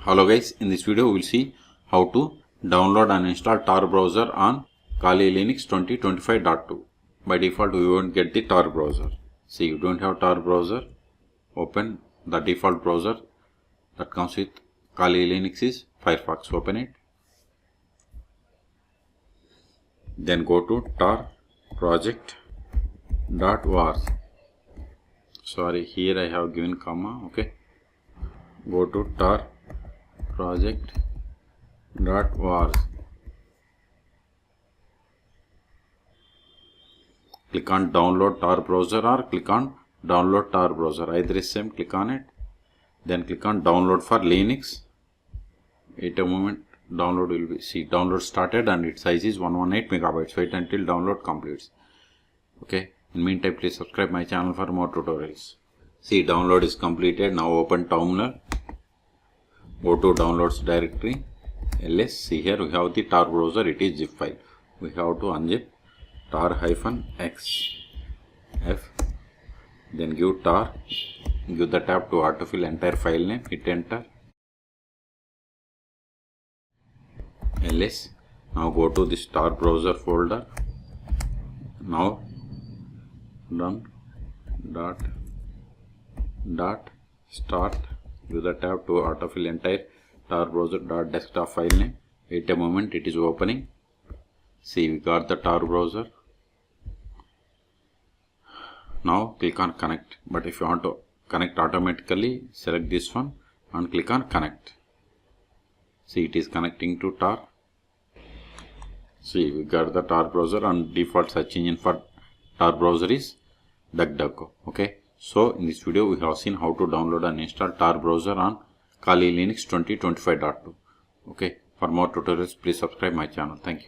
Hello guys, in this video we will see how to download and install Tor browser on Kali Linux 2025.2. By default we won't get the Tor browser. See, you don't have Tor browser, open the default browser that comes with Kali Linux is Firefox. Open it. Then go to Tor project.war. Sorry, here I have given comma. Okay. Go to Tor project.war. Click on download Tor browser or click on download Tor browser. Either is same, click on it. Then click on download for Linux. Wait a moment, download will be, see, download started and its size is 118 megabytes. Wait until download completes. Okay, in meantime please subscribe my channel for more tutorials. See, download is completed. Now open terminal. Go to downloads directory, ls. See, here we have the Tor browser, it is zip file. We have to unzip tar-x f, then give tar, give the tab to autofill entire file name, hit enter, ls. Now go to this Tor browser folder. Now run dot start, give the tab to autofill entire Tor browser desktop file name. Wait a moment, it is opening. See, we got the Tor browser. Now click on connect. But if you want to connect automatically, select this one and click on connect. See, it is connecting to Tor. See, we got the Tor browser and default search engine for Tor browser is DuckDuckGo. Okay. So in this video we have seen how to download and install Tor browser on Kali Linux 2025.2. Okay. For more tutorials, please subscribe my channel. Thank you.